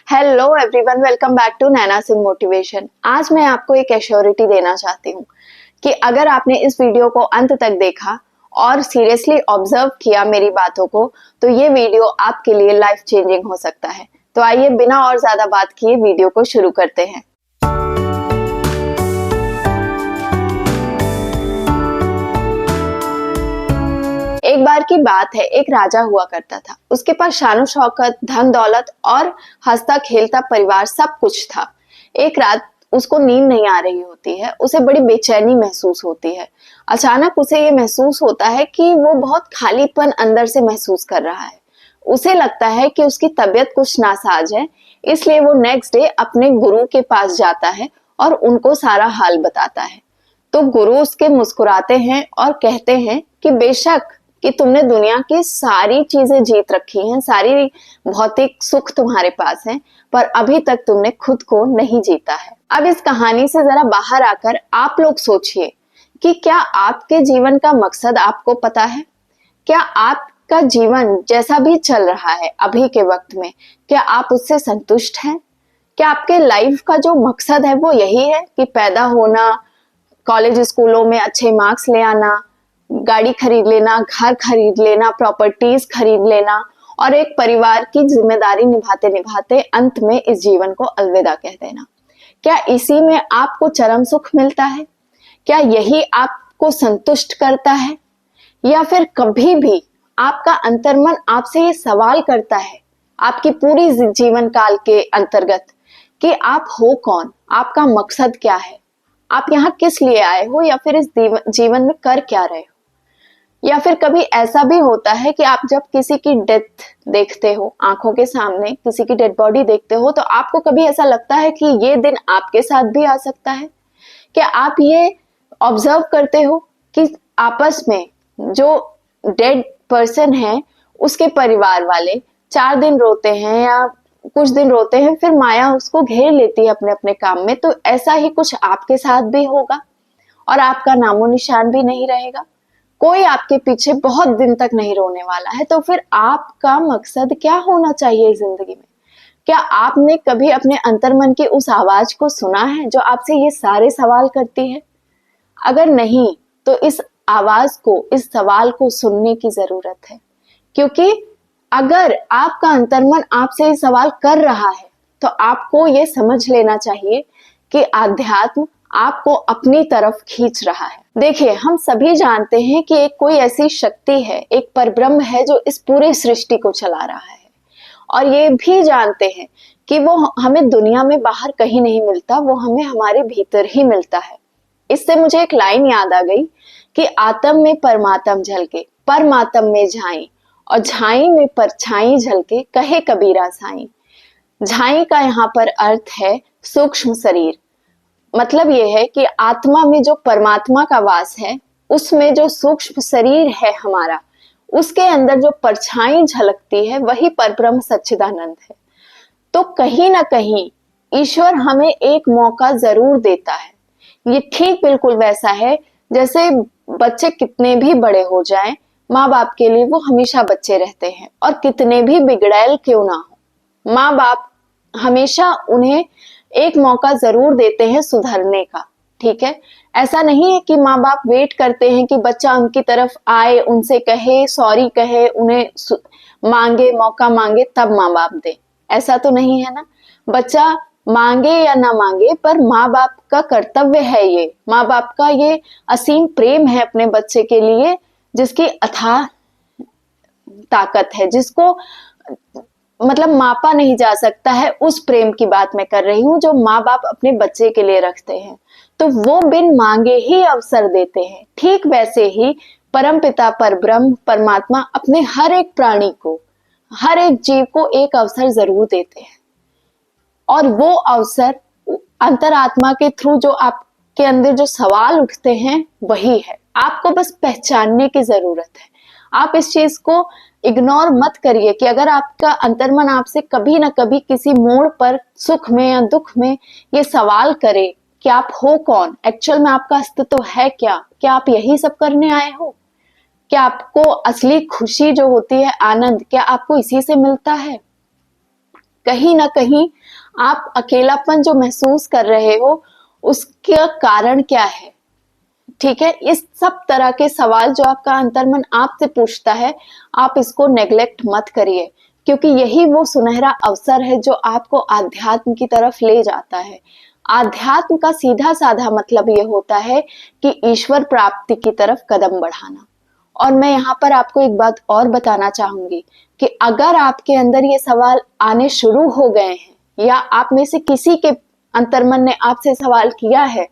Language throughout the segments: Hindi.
Hello everyone, welcome back to Naina Singh motivation. आज मैं आपको एक एश्योरिटी देना चाहती हूँ कि अगर आपने इस वीडियो को अंत तक देखा और सीरियसली ऑब्जर्व किया मेरी बातों को, तो ये वीडियो आपके लिए लाइफ चेंजिंग हो सकता है। तो आइए बिना और ज्यादा बात किए वीडियो को शुरू करते हैं। एक बार की बात है, एक राजा हुआ करता था। उसके पास शानो शौकत, धन दौलत और हंसता खेलता परिवार सब कुछ था। एक रात उसको नींद नहीं आ रही होती है, उसे बड़ी बेचैनी महसूस होती है। अचानक उसे ये महसूस होता है कि वो बहुत खालीपन अंदर से महसूस कर रहा है। उसे लगता है कि उसकी तबीयत कुछ नासाज है, इसलिए वो नेक्स्ट डे अपने गुरु के पास जाता है और उनको सारा हाल बताता है। तो गुरु उसके मुस्कुराते हैं और कहते हैं कि बेशक कि तुमने दुनिया की सारी चीजें जीत रखी हैं, सारी भौतिक सुख तुम्हारे पास हैं, पर अभी तक तुमने खुद को नहीं जीता है। अब इस कहानी से जरा बाहर आकर आप लोग सोचिए कि क्या आपके जीवन का मकसद आपको पता है? क्या आपका जीवन जैसा भी चल रहा है अभी के वक्त में, क्या आप उससे संतुष्ट हैं? क्या आपके लाइफ का जो मकसद है वो यही है कि पैदा होना, कॉलेज स्कूलों में अच्छे मार्क्स ले आना, गाड़ी खरीद लेना, घर खरीद लेना, प्रॉपर्टीज खरीद लेना और एक परिवार की जिम्मेदारी निभाते निभाते अंत में इस जीवन को अलविदा कह देना? क्या इसी में आपको चरम सुख मिलता है? क्या यही आपको संतुष्ट करता है? या फिर कभी भी आपका अंतर्मन आपसे ये सवाल करता है आपकी पूरी जीवन काल के अंतर्गत कि आप हो कौन, आपका मकसद क्या है, आप यहाँ किस लिए आए हो, या फिर इस जीवन में कर क्या रहे हो? या फिर कभी ऐसा भी होता है कि आप जब किसी की डेथ देखते हो, आंखों के सामने किसी की डेड बॉडी देखते हो, तो आपको कभी ऐसा लगता है कि ये दिन आपके साथ भी आ सकता है? क्या आप ये ऑब्जर्व करते हो कि आपस में जो डेड पर्सन है उसके परिवार वाले 4 दिन रोते हैं या कुछ दिन रोते हैं, फिर माया उसको घेर लेती है अपने अपने काम में? तो ऐसा ही कुछ आपके साथ भी होगा और आपका नामो निशान भी नहीं रहेगा। कोई आपके पीछे बहुत दिन तक नहीं रोने वाला है। तो फिर आपका मकसद क्या होना चाहिए जिंदगी में? क्या आपने कभी अपने अंतर्मन की उस आवाज को सुना है जो आपसे ये सारे सवाल करती है? अगर नहीं, तो इस आवाज को, इस सवाल को सुनने की जरूरत है। क्योंकि अगर आपका अंतर्मन आपसे ये सवाल कर रहा है, तो आपको ये समझ लेना चाहिए कि आध्यात्म आपको अपनी तरफ खींच रहा है। देखिए, हम सभी जानते हैं कि एक कोई ऐसी शक्ति है, एक परब्रह्म है जो इस पूरी सृष्टि को चला रहा है। और ये भी जानते हैं कि वो हमें दुनिया में बाहर कहीं नहीं मिलता, वो हमें हमारे भीतर ही मिलता है। इससे मुझे एक लाइन याद आ गई कि आत्म में परमात्म झलके, परमात्म में झाई, और झाई में परछाई झलके, कहे कबीरा साईं। झाई का यहाँ पर अर्थ है सूक्ष्म शरीर। मतलब यह है कि आत्मा में जो परमात्मा का वास है, उसमें जो सूक्ष्म शरीर है हमारा, उसके अंदर जो परछाई झलकती है, वही परब्रह्म सच्चिदानंद है। तो कहीं ना कहीं ईश्वर हमें एक मौका जरूर देता है। ये ठीक बिल्कुल वैसा है जैसे बच्चे कितने भी बड़े हो जाएं, माँ बाप के लिए वो हमेशा बच्चे रहते हैं, और कितने भी बिगड़ैल क्यों ना हो, माँ बाप हमेशा उन्हें एक मौका जरूर देते हैं सुधरने का। ठीक है, ऐसा नहीं है कि माँ बाप वेट करते हैं कि बच्चा उनकी तरफ आए, उनसे कहे, सॉरी कहे, उन्हें मांगे, मौका मांगे, तब माँ बाप दे। ऐसा तो नहीं है ना। बच्चा मांगे या ना मांगे, पर माँ बाप का कर्तव्य है ये, माँ बाप का ये असीम प्रेम है अपने बच्चे के लिए, जिसकी अथाह ताकत है, जिसको मतलब मापा नहीं जा सकता है। उस प्रेम की बात मैं कर रही हूँ जो माँ बाप अपने बच्चे के लिए रखते हैं। तो वो बिन मांगे ही अवसर देते हैं। ठीक वैसे ही परम पिता परब्रह्म परमात्मा अपने हर एक प्राणी को, हर एक जीव को एक अवसर जरूर देते हैं। और वो अवसर अंतरात्मा के थ्रू जो आपके अंदर जो सवाल उठते हैं वही है। आपको बस पहचानने की जरूरत है। आप इस चीज को इग्नोर मत करिए कि अगर आपका अंतर्मन आपसे कभी ना कभी किसी मोड़ पर, सुख में या दुख में, ये सवाल करे कि आप हो कौन, एक्चुअल में आपका अस्तित्व है क्या आप यही सब करने आए हो? क्या आपको असली खुशी जो होती है, आनंद, क्या आपको इसी से मिलता है? कहीं ना कहीं आप अकेलापन जो महसूस कर रहे हो उसका कारण क्या है। ठीक है, इस सब तरह के सवाल जो आपका अंतर्मन आपसे पूछता है, आप इसको नेग्लेक्ट मत करिए, क्योंकि यही वो सुनहरा अवसर है जो आपको आध्यात्म की तरफ ले जाता है। आध्यात्म का सीधा साधा मतलब ये होता है कि ईश्वर प्राप्ति की तरफ कदम बढ़ाना। और मैं यहाँ पर आपको एक बात और बताना चाहूंगी कि अगर आपके अंदर ये सवाल आने शुरू हो गए हैं या आप में से किसी के अंतर्मन ने आपसे सवाल किया है,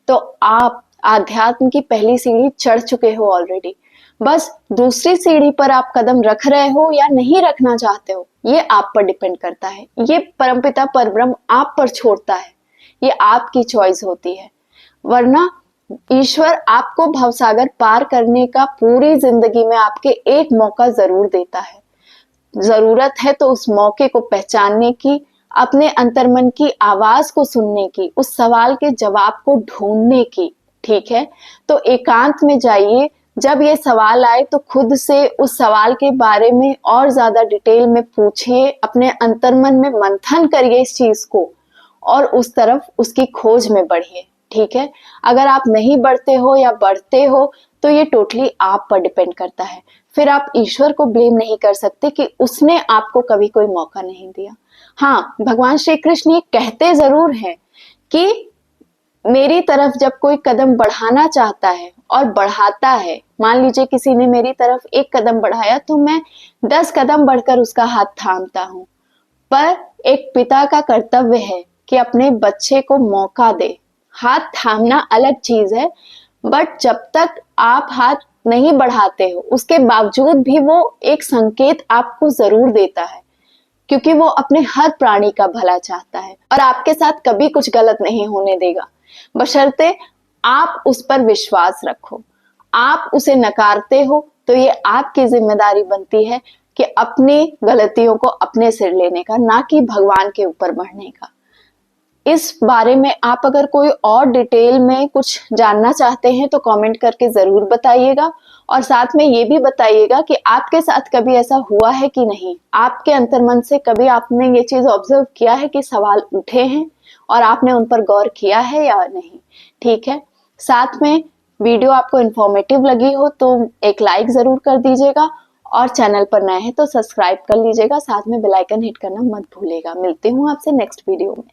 तो आप आध्यात्म की पहली सीढ़ी चढ़ चुके हो ऑलरेडी। बस दूसरी सीढ़ी पर आप कदम रख रहे हो या नहीं रखना चाहते हो, ये आप पर डिपेंड करता है। ये परमपिता परब्रह्म आप पर छोड़ता है, ये आपकी चॉइस होती है। वरना ईश्वर आपको भवसागर पार करने का पूरी जिंदगी में आपके एक मौका जरूर देता है। जरूरत है तो उस मौके को पहचानने की, अपने अंतर्मन की आवाज को सुनने की, उस सवाल के जवाब को ढूंढने की। ठीक है, तो एकांत में जाइए, जब ये सवाल आए तो खुद से उस सवाल के बारे में और ज्यादा डिटेल में पूछिए, अपने अंतर्मन में मंथन करिए इस चीज को और उस तरफ उसकी खोज में बढ़िए। ठीक है, अगर आप नहीं बढ़ते हो या बढ़ते हो तो ये टोटली आप पर डिपेंड करता है। फिर आप ईश्वर को ब्लेम नहीं कर सकते कि उसने आपको कभी कोई मौका नहीं दिया। हाँ, भगवान श्री कृष्ण ये कहते जरूर हैं कि मेरी तरफ जब कोई कदम बढ़ाना चाहता है और बढ़ाता है, मान लीजिए किसी ने मेरी तरफ एक कदम बढ़ाया तो मैं 10 कदम बढ़कर उसका हाथ थामता हूँ। पर एक पिता का कर्तव्य है कि अपने बच्चे को मौका दे। हाथ थामना अलग चीज है, बट जब तक आप हाथ नहीं बढ़ाते हो उसके बावजूद भी वो एक संकेत आपको जरूर देता है, क्योंकि वो अपने हर प्राणी का भला चाहता है और आपके साथ कभी कुछ गलत नहीं होने देगा, बशर्ते आप उस पर विश्वास रखो। आप उसे नकारते हो तो ये आपकी जिम्मेदारी बनती है कि अपनी गलतियों को अपने सिर लेने का, ना कि भगवान के ऊपर बढ़ने का। इस बारे में आप अगर कोई और डिटेल में कुछ जानना चाहते हैं तो कमेंट करके जरूर बताइएगा, और साथ में ये भी बताइएगा कि आपके साथ कभी ऐसा हुआ है कि नहीं। आपके अंतर्मन से कभी आपने ये चीज ऑब्जर्व किया है कि सवाल उठे हैं और आपने उन पर गौर किया है या नहीं। ठीक है, साथ में वीडियो आपको इंफॉर्मेटिव लगी हो तो एक लाइक जरूर कर दीजिएगा, और चैनल पर नए हैं तो सब्सक्राइब कर लीजिएगा, साथ में बेल आइकन हिट करना मत भूलिएगा। मिलती हूँ आपसे नेक्स्ट वीडियो में।